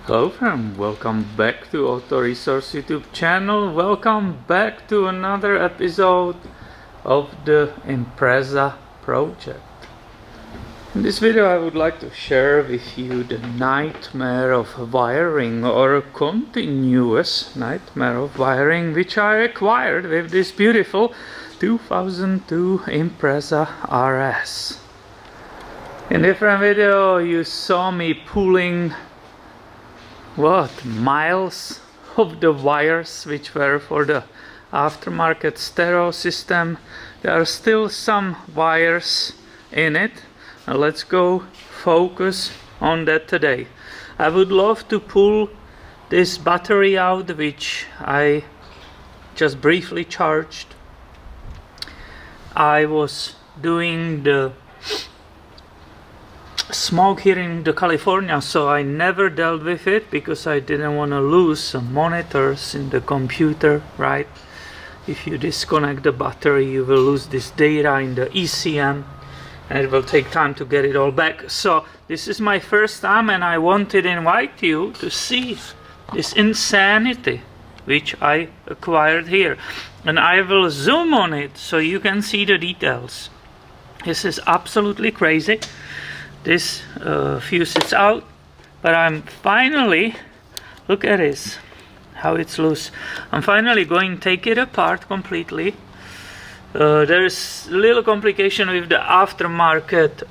Hello friend, welcome back to Auto Resource YouTube channel. Welcome back to another episode of the Impreza project. In this video I would like to share with you the nightmare of wiring, or a continuous nightmare of wiring, which I acquired with this beautiful 2002 Impreza RS. In different video you saw me pulling miles of the wires which were for the aftermarket stereo system. There are still some wires in it. Now let's go focus on that today. I would love to pull this battery out, which I just briefly charged. I was doing the smoke here in California, so I never dealt with it because I didn't want to lose some monitors in the computer, right? If you disconnect the battery, you will lose this data in the ECM and it will take time to get it all back. So this is my first time and I wanted to invite you to see this insanity which I acquired here, and I will zoom on it so you can see the details. This is absolutely crazy. This fuse is out, but I'm finally, look at this, how it's loose. I'm finally going to take it apart completely. There's a little complication with the aftermarket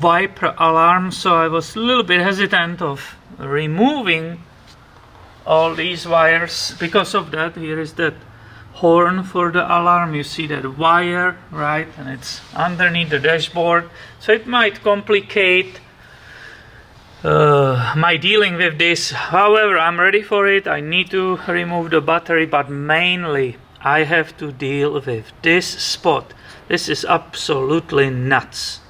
wiper alarm, so I was a little bit hesitant of removing all these wires. Because of that, here is that horn for the alarm. You see that wire, right? And it's underneath the dashboard, so it might complicate my dealing with this. However, I'm ready for it. I need to remove the battery, but mainly I have to deal with this spot. This is absolutely nuts,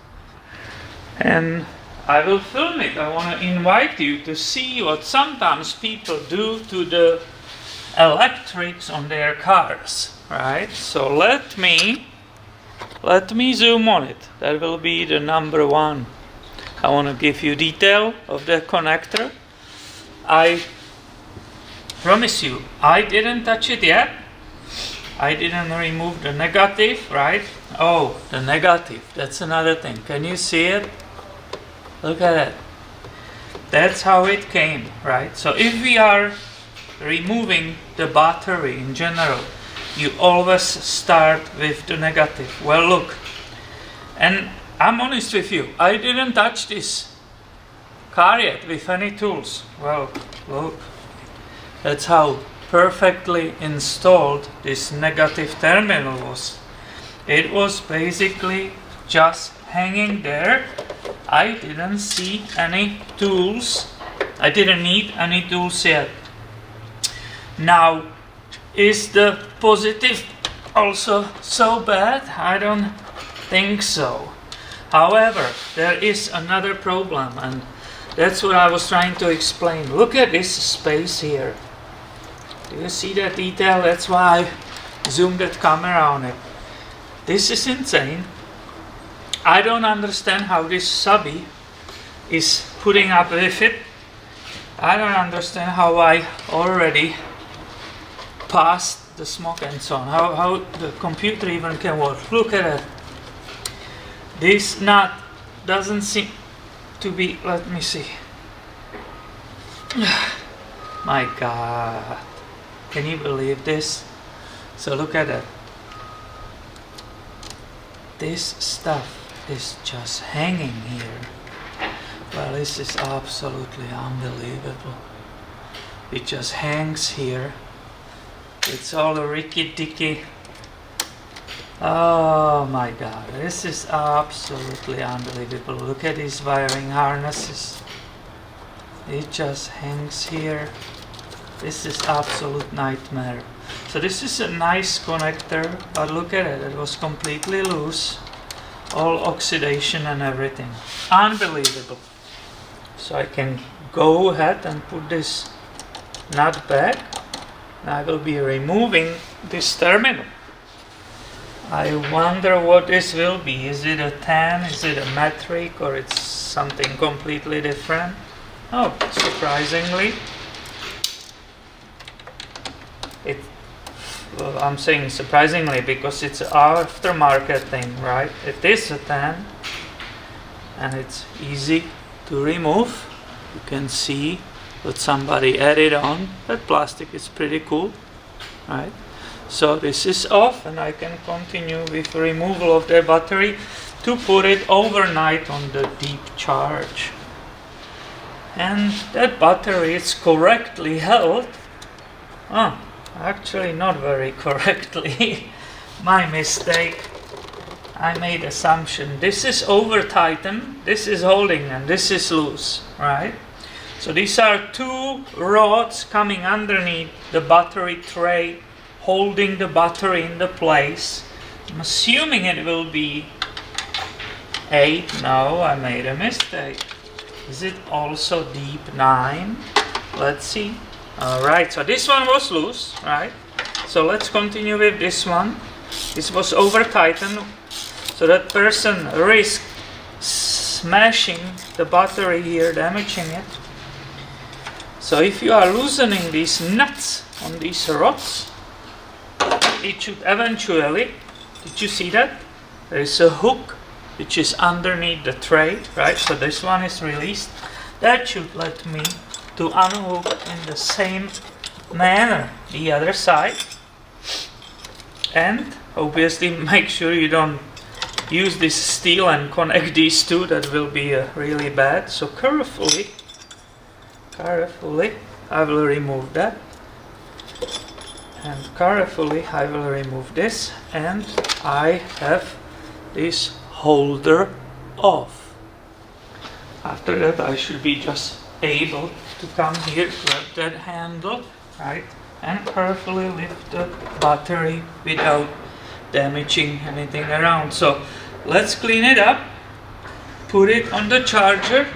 and I will film it. I want to invite you to see what sometimes people do to the electrics on their cars, right? So let me zoom on it. That will be the number one. I want to give you detail of the connector. I promise you, I didn't touch it yet. I didn't remove the negative, right? Oh, the negative, that's another thing. Can you see it? Look at that. That's how it came, right? So if we are removing the battery in general, you always start with the negative. Well, look, and I'm honest with you, I didn't touch this car yet with any tools. Well, look, that's how perfectly installed this negative terminal was. It was basically just hanging there. I didn't see any tools. I didn't need any tools yet. Now, is the positive also so bad? I don't think so. However, there is another problem, and that's what I was trying to explain. Look at this space here. Do you see that detail? That's why I zoomed that camera on it. This is insane. I don't understand how this subby is putting up with it. I don't understand how I already past the smoke and so on. How the computer even can work. Look at it. This nut doesn't seem to be, let me see. My God. Can you believe this? So look at it. This stuff is just hanging here. Well, this is absolutely unbelievable. It just hangs here. It's all ricky-dicky. Oh my God, this is absolutely unbelievable. Look at these wiring harnesses. It just hangs here. This is absolute nightmare. So this is a nice connector, but look at it. It was completely loose. All oxidation and everything. Unbelievable. So I can go ahead and put this nut back. I will be removing this terminal. I wonder what this will be. Is it a 10? Is it a metric? Or it's something completely different? Oh, surprisingly, it. Well, I'm saying surprisingly because it's an aftermarket thing, right? It is a 10, and it's easy to remove. You can see that somebody added on. That plastic is pretty cool, right? So this is off, and I can continue with removal of the battery to put it overnight on the deep charge. And that battery is correctly held. Actually not very correctly. My mistake. I made assumption. This is over tightened, this is holding, and this is loose, right? So these are two rods coming underneath the battery tray, holding the battery in the place. I'm assuming it will be 8. No, I made a mistake. Is it also deep 9? Let's see. Alright, so this one was loose, right? So let's continue with this one. This was over tightened, so that person risked smashing the battery here, damaging it. So if you are loosening these nuts on these rods, it should eventually, did you see that? There is a hook which is underneath the tray, right? So this one is released. That should let me to unhook in the same manner the other side. And obviously make sure you don't use this steel and connect these two. That will be really bad. So carefully I will remove that. And carefully I will remove this, and I have this holder off. After that I should be just able to come here, grab that handle, right, and carefully lift the battery without damaging anything around. So let's clean it up, put it on the charger,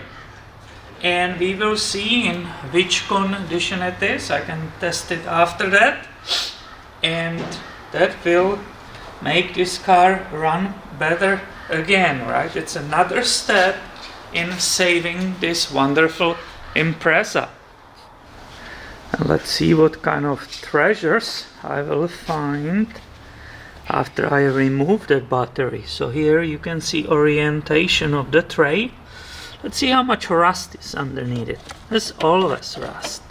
and we will see in which condition it is. I can test it after that, and that will make this car run better again, right? It's another step in saving this wonderful Impreza. And let's see what kind of treasures I will find after I remove that battery. So here you can see orientation of the tray. Let's see how much rust is underneath it. There's always rust.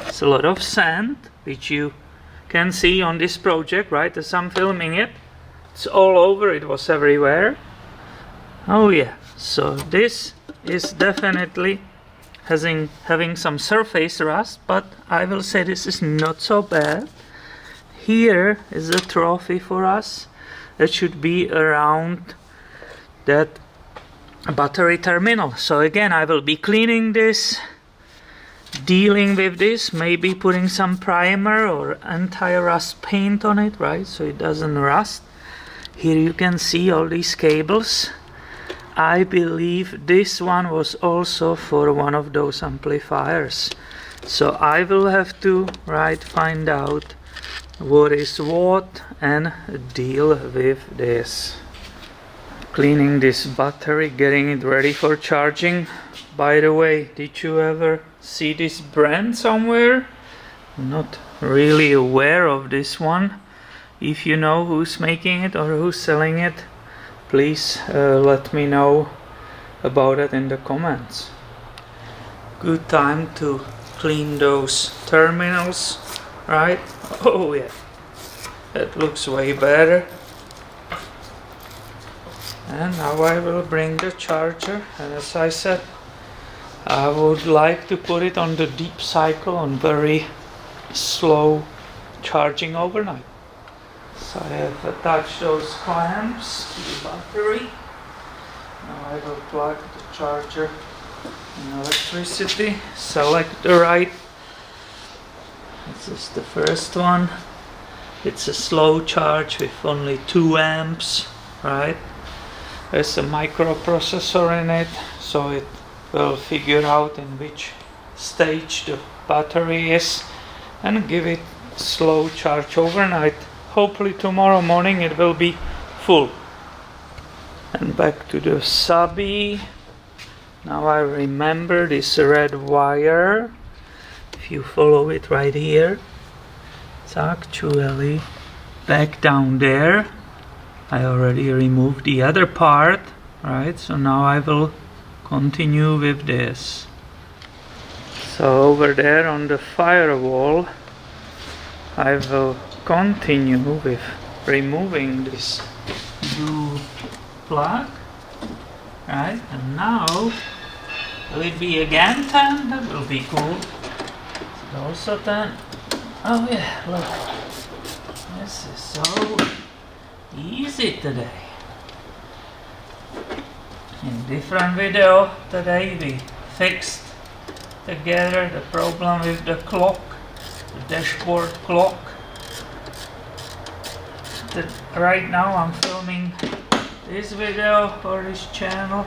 It's a lot of sand, which you can see on this project, right, as I'm filming it. It's all over, it was everywhere. Oh yeah, so this is definitely having some surface rust, but I will say this is not so bad. Here is a trophy for us. That should be around that battery terminal. So again, I will be cleaning this, dealing with this, maybe putting some primer or anti-rust paint on it, right, so it doesn't rust. Here you can see all these cables. I believe this one was also for one of those amplifiers. So I will have to find out what is what and deal with this. Cleaning this battery, getting it ready for charging. By the way, did you ever see this brand somewhere? I'm not really aware of this one. If you know who's making it or who's selling it, please let me know about it in the comments. Good time to clean those terminals, right? Oh yeah, that looks way better. And now I will bring the charger, and as I said, I would like to put it on the deep cycle on very slow charging overnight. So I have attached those clamps to the battery. Now I will plug the charger in electricity, select the right. This is the first one. It's a slow charge with only 2 amps, right? There's a microprocessor in it, so it will figure out in which stage the battery is and give it slow charge overnight. Hopefully tomorrow morning it will be full. And back to the subby. Now I remember this red wire. If you follow it right here, it's actually back down there. I already removed the other part, right? So now I will continue with this. So over there on the firewall, I will continue with removing this blue plug, right? And now, will it be again 10? That will be cool. Is it also 10? Oh yeah, look. This is so easy today. In different video today we fixed together the problem with the clock, the dashboard clock. Right now I'm filming this video for this channel.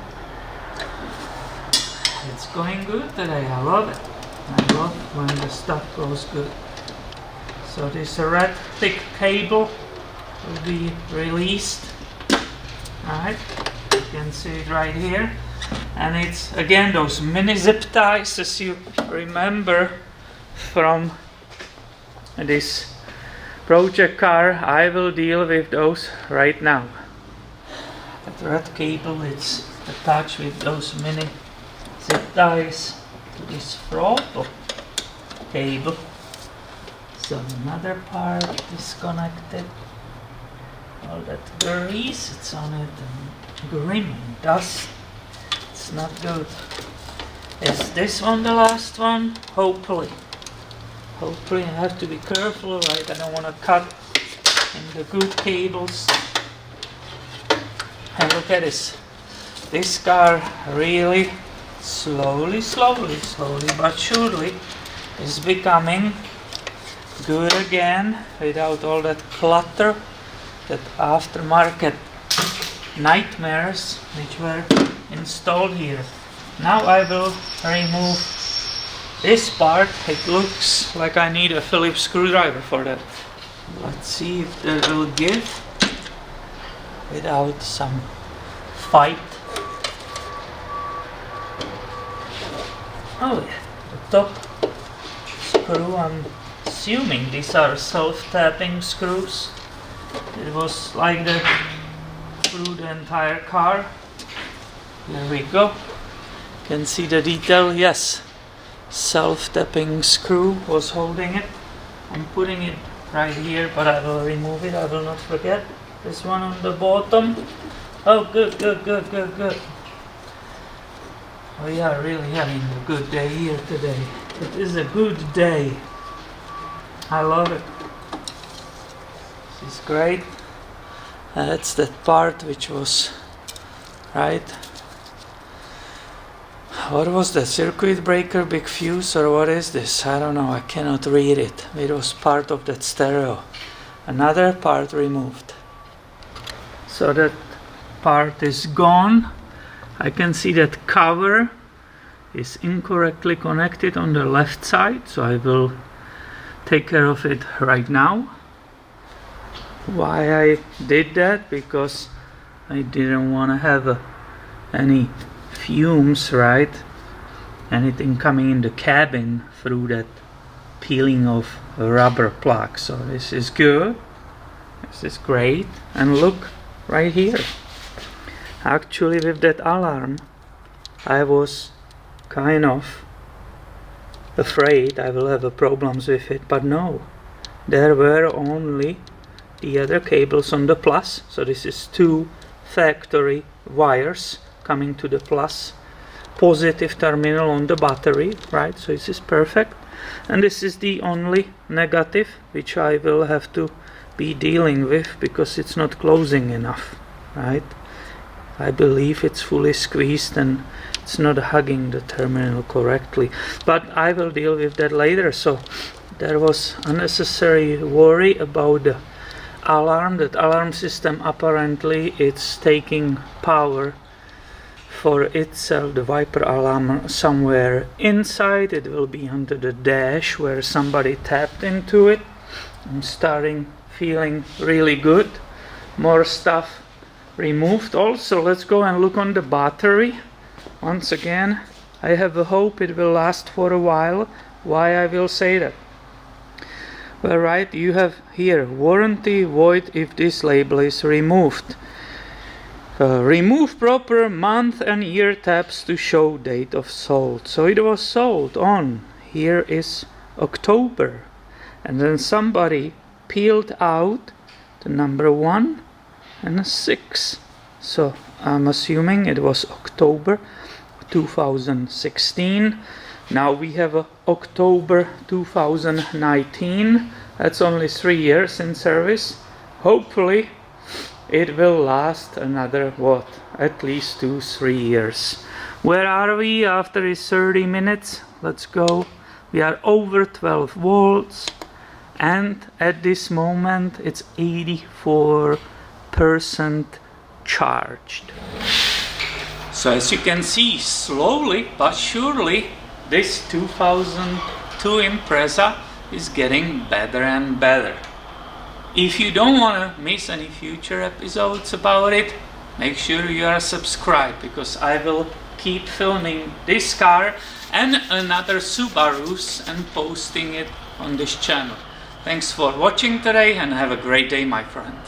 It's going good today, I love it. I love when the stuff goes good. So this red thick cable will be released. Alright, you can see it right here. And it's again those mini zip ties, as you remember from this project car. I will deal with those right now. That red cable is attached with those mini zip ties to this throttle cable. So another part disconnected. All that grease, it's on it, and grime and dust. It's not good. Is this one the last one? Hopefully. Hopefully. I have to be careful, right? I don't want to cut in the good cables. And look at this. This car really slowly but surely is becoming good again without all that clutter, that aftermarket nightmares which were installed here. Now I will remove this part. It looks like I need a Phillips screwdriver for that. Let's see if that will give without some fight. Oh yeah, the top screw, I'm assuming these are self-tapping screws. It was like that through the entire car. There we go. You can see the detail, yes. Self-tapping screw was holding it. I'm putting it right here, but I will remove it, I will not forget. This one on the bottom. Oh, good. We are really having a good day here today. It is a good day. I love it. This is great. That's that part which was right. What was the circuit breaker, big fuse, or what is this? I don't know, I cannot read it. It was part of that stereo. Another part removed. So that part is gone. I can see that cover is incorrectly connected on the left side, so I will take care of it right now. Why I did that? Because I didn't want to have any fumes, right? Anything coming in the cabin through that peeling of a rubber plug. So this is good. This is great. And look right here. Actually, with that alarm, I was kind of afraid I will have problems with it, but no. There were only the other cables on the plus. So this is 2 factory wires coming to the plus positive terminal on the battery, right? So this is perfect. And this is the only negative which I will have to be dealing with because it's not closing enough, right? I believe it's fully squeezed and it's not hugging the terminal correctly, but I will deal with that later. So there was unnecessary worry about the alarm. That alarm system, apparently it's taking power for itself, the Viper alarm, somewhere inside. It will be under the dash where somebody tapped into it. I'm starting feeling really good. More stuff removed. Also, let's go and look on the battery once again, I have a hope it will last for a while. Why I will say that? Well, right, you have here warranty void if this label is removed. Remove proper month and year tabs to show date of sold. So it was sold on, here is October, and then somebody peeled out the number 1 and a 6. So I'm assuming it was October 2016. Now we have October 2019. That's only 3 years in service. Hopefully it will last another, what, at least 2-3 years. Where are we after this 30 minutes? Let's go. We are over 12 volts, and at this moment it's 84% charged. So as you can see, slowly but surely this 2002 Impreza is getting better and better. If you don't want to miss any future episodes about it, make sure you are subscribed, because I will keep filming this car and another Subarus and posting it on this channel. Thanks for watching today, and have a great day, my friend.